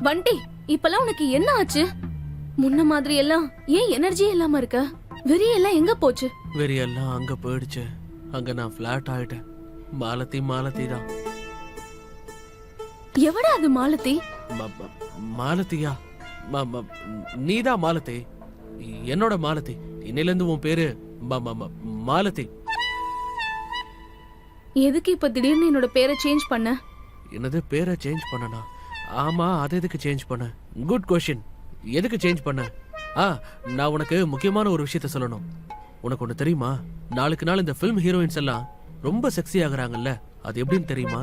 வண்டி இப்பெல்லாம் உனக்கு என்ன ஆச்சு? முன்ன மாதிரி எல்லாம் ஏன் எனர்ஜியே இல்லாம இருக்க? வெறியெல்லாம் எங்க போச்சு? வெறியெல்லாம் அங்க போயிடுச்சு. அங்க நான் பிளாட் ஆயிட்டேன். மாலதி தான். எவடா அது மாலதி? மாலதியா? நீதான் மாலதி. என்னோட மாலதி. இன்னையில இருந்து உன் பேரு மாலதி. எதுக்கு இப்ப திடீர்னு என்னோட பேரை சேஞ்ச் பண்ண? என்னது பேரை சேஞ்ச் பண்ணனா? ஆமா, அது எதுக்கு சேஞ்ச் பண்ண? Good question. எதுக்கு சேஞ்ச் பண்ண? நான் உனக்கு முக்கியமான ஒரு விஷயத்த சொல்லணும். உனக்கு ஒண்ணு தெரியுமா? நாளுக்கு நாள் இந்த ஃபிலிம் ஹீரோயின்ஸ் எல்லாம் ரொம்ப செக்ஸி ஆகுறாங்கல்ல, அது எப்படின்னு தெரியுமா?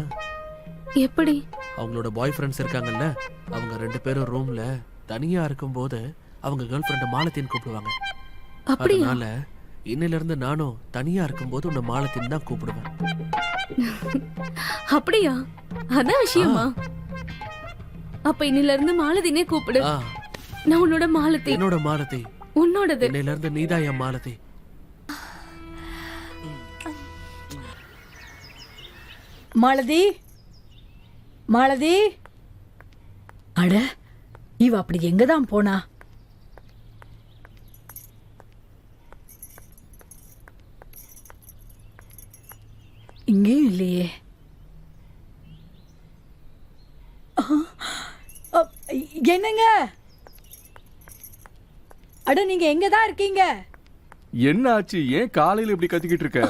எப்படி? அவங்களோட பாய் ஃப்ரெண்ட்ஸ் இருக்காங்கல்ல, அவங்க 2 பேரும் ரூம்ல தனியா இருக்கும்போது அவங்க கேர்ள் ஃப்ரெண்ட மாலத்தின்னு கூப்பிடுவாங்க. அதனால இன்னையில இருந்து நானும் தனியா இருக்கும்போது உன்னை மாலத்தின்னு தான் கூப்பிடுவேன். அப்படியா? அதான் விஷயமா? அப்ப இன்னையில இருந்து மாலதினே கூப்பிடு. நான் உன்னோட மாலதி. என்னோட மாலதி. உன்னோடது. இன்னையில இருந்து நீதான் என் மாலதி. மாலதி, மாலதி. அட, இவ அப்படி எங்கதான் போனா? இங்கேயும் இல்லையே. என்னங்க? அட, நீங்க எங்கதான் இருக்கீங்க? என்ன ஆச்சு? ஏன் காலையில இப்படி கத்திக்கிட்டு இருக்க?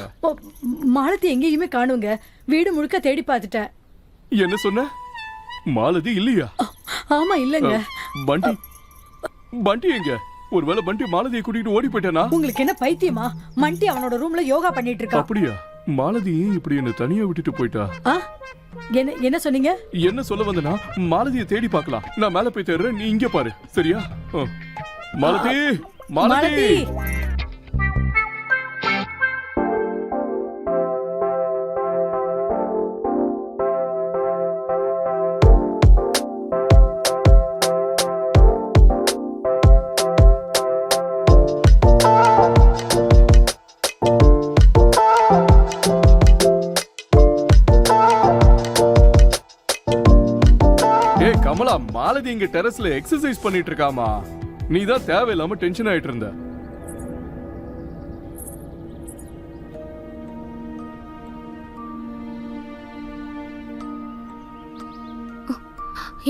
மாலதி எங்கேயுமே காணுங்க. வீடு முழுக்க தேடி பார்த்துட்டேன். என்ன சொன்ன? மாலதி இல்லையா? ஆமா, இல்லங்க. பண்டி எங்க? ஒருவேளை பண்டி மாலதியை கூட்டிட்டு ஓடி போயிட்டானா? உங்களுக்கு என்ன பைத்தியமா? மண்டி அவனோட ரூம்ல யோகா பண்ணிட்டு இருக்கா. அப்படியா? மாலதி இப்படி என்ன தனியா விட்டுட்டு போயிட்டா? என்ன சொன்னீங்க? என்ன சொல்ல வந்தனா, மாலதியை தேடி பார்க்கலாம். நான் மேல போய் தேடுறேன், நீ இங்க பாரு. சரியா? மாலதி, மாலதி. கமலா, மாலதி இங்க டெரஸ்ல எக்ஸசைஸ் பண்ணிட்டு இருக்காமா. நீ தான் தேவையில்லாம டென்ஷன் ஆயிட்டு இருந்த.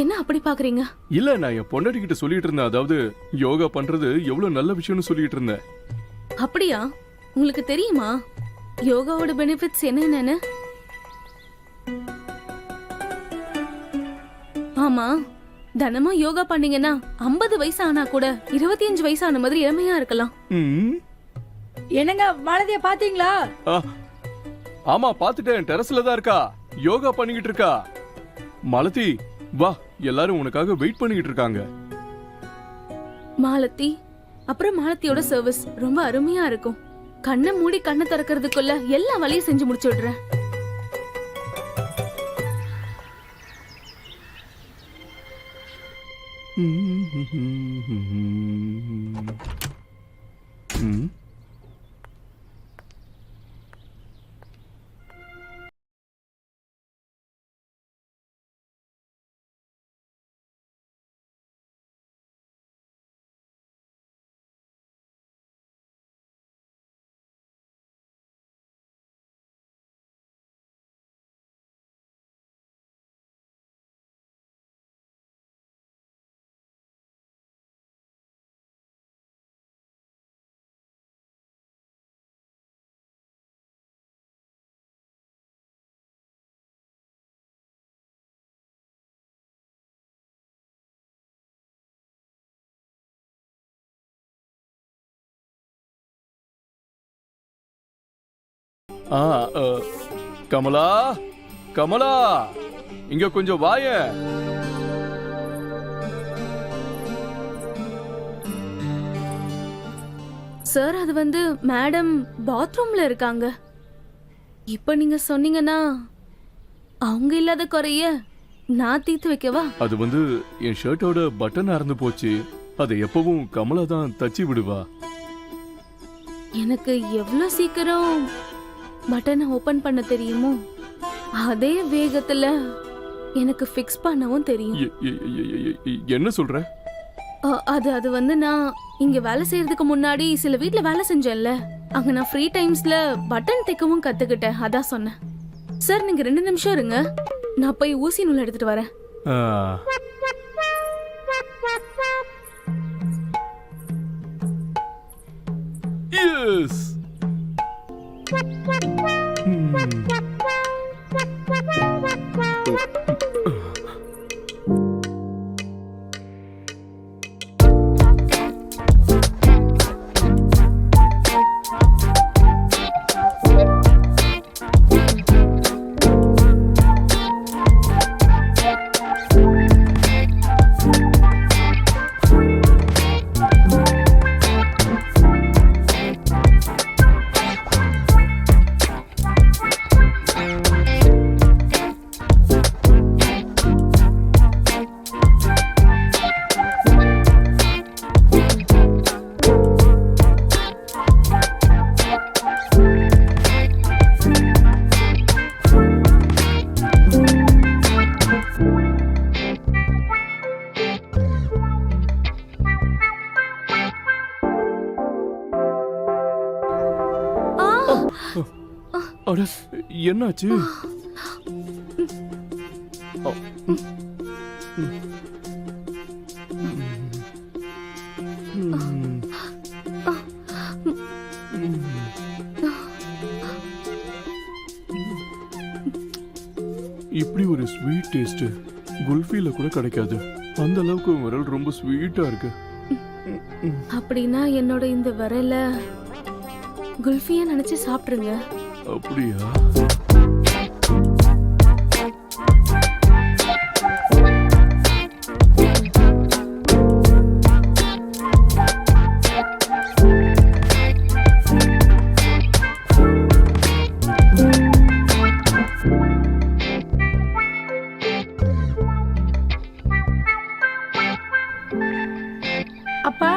என்ன அப்படி பாக்குறீங்க? இல்ல, நான் என் பொண்டாட்டி கிட்ட சொல்லிட்டு இருந்தேன். அதாவது யோகா பண்றது எவ்வளவு நல்ல விஷயம்னு சொல்லிட்டு இருந்தேன். அப்படியா? உங்களுக்கு தெரியுமா யோகாவோட பெனிஃபிட்ஸ் என்னென்னு? ஆமா, தினமும் யோகா பண்ணீங்கன்னா 50 வயசு ஆனா கூட 25 வயசு ஆன மாதிரி இளமையா இருக்கலாம். என்னங்க, மாலதிய பாத்தீங்களா? ஆமா, பாத்துட்டேன். டெரஸ்ல தான் இருக்கா, யோகா பண்ணிக்கிட்டு இருக்கா. மாலதி, வா, எல்லாரும் உனக்காக வெயிட் பண்ணிக்கிட்டு இருக்காங்க. மாலதி, அப்புறம் மாலத்தியோட சர்வீஸ் ரொம்ப அருமையா இருக்கும். கண்ணை மூடி கண்ணை திறக்கிறதுக்குள்ள எல்லா வேலையும் செஞ்சு முடிச்சு விடுறேன். கமலா, கமலா, இங்க கொஞ்சம் வாய. சார், அது வந்து மேடம் பாத்ரூம்ல இருக்காங்க. இப்ப நீங்க சொன்னீங்கன்னா அவங்க இல்லாத குறைய நான் தீர்த்து வைக்கவா? அது வந்து என் ஷர்ட்டோட பட்டன் அறந்து போச்சு. அதை எப்பவும் கமலா தான் தச்சு விடுவா. எனக்கு எவ்வளவு சீக்கிரம் பட்டனை ஓபன் பண்ண தெரியுமோ அதே வேகத்துல எனக்கு ஃபிக்ஸ் பண்ணவும் தெரியும். என்ன சொல்ற? அது வந்து நான் இங்க வேலை செய்யறதுக்கு முன்னாடி சில வீட்ல வேலை செஞ்சேன்ல, அங்க நான் ஃப்ரீ டைம்ஸ்ல பட்டன் தைக்கவும் கத்துக்கிட்டேன். அதான் சொன்னேன். சார் நீங்க 2 நிமிஷம் இருங்க, நான் போய் ஊசி நூல் எடுத்துட்டு வரேன். எஸ். அட என்னாச்சு? இப்படி ஒரு ஸ்வீட் டேஸ்ட் குல்ஃபில கூட கிடைக்காது. அந்த அளவுக்கு விரல் ரொம்ப ஸ்வீட்டா இருக்கு. அப்படின்னா என்னோட இந்த விரல குல்ஃபியா நினைச்சு சாப்பிடுங்க. அப்படியா? அப்பா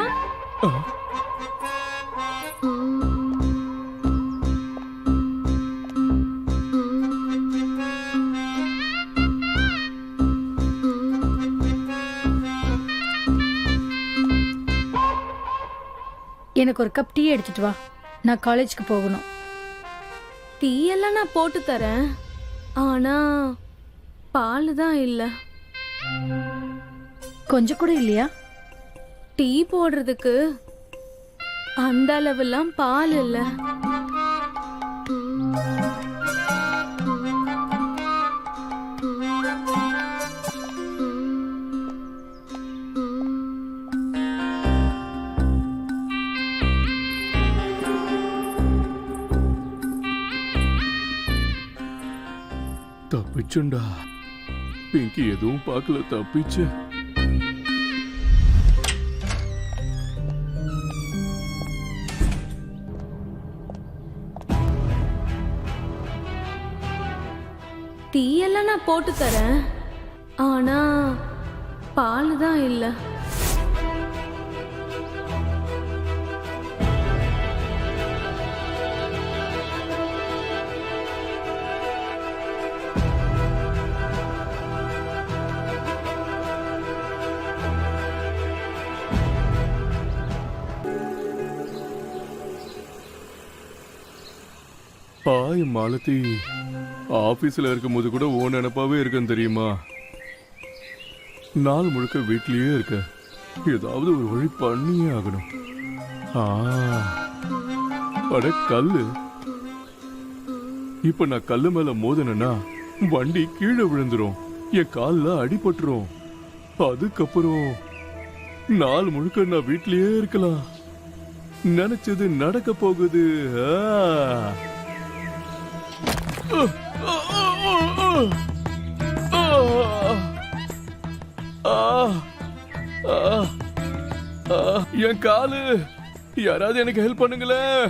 எனக்கு ஒரு கப் டீ எடுத்துட்டு வா, நான் காலேஜ்க்கு போகணும். டீ எல்லாம் நான் போட்டு தரேன், ஆனா பால் தான் இல்ல. கொஞ்சம் கூட இல்லையா? டீ போடுறதுக்கு அந்த அளவெல்லாம் பால் இல்ல. தப்பிச்சுண்டா. பிங்கி எதுவும் பார்க்கல, தப்பிச்சு. டீ எல்லாம் நான் போட்டு தரேன், ஆனா பால் தான் இல்ல. பாய் மாலதி, ஆபீஸ்ல இருக்கும்போது கூட ஓ நினைப்பாவே இருக்கேன்னு தெரியுமா? நாள் முழுக்க வீட்லயே இருக்க, ஏதாவது ஒரு வழி பண்ணியே ஆகணும். அட கல்லு, இப்ப நான் கல்லு மேல மோதனா வண்டி கீழே விழுந்துரும், என் கால்ல அடிபட்டுரும். அதுக்கப்புறம் நாள் முழுக்க நான் வீட்லயே இருக்கலாம். நினைச்சது நடக்க போகுது. என் காலு, யாராவது எனக்கு ஹெல்ப் பண்ணுங்களேன்.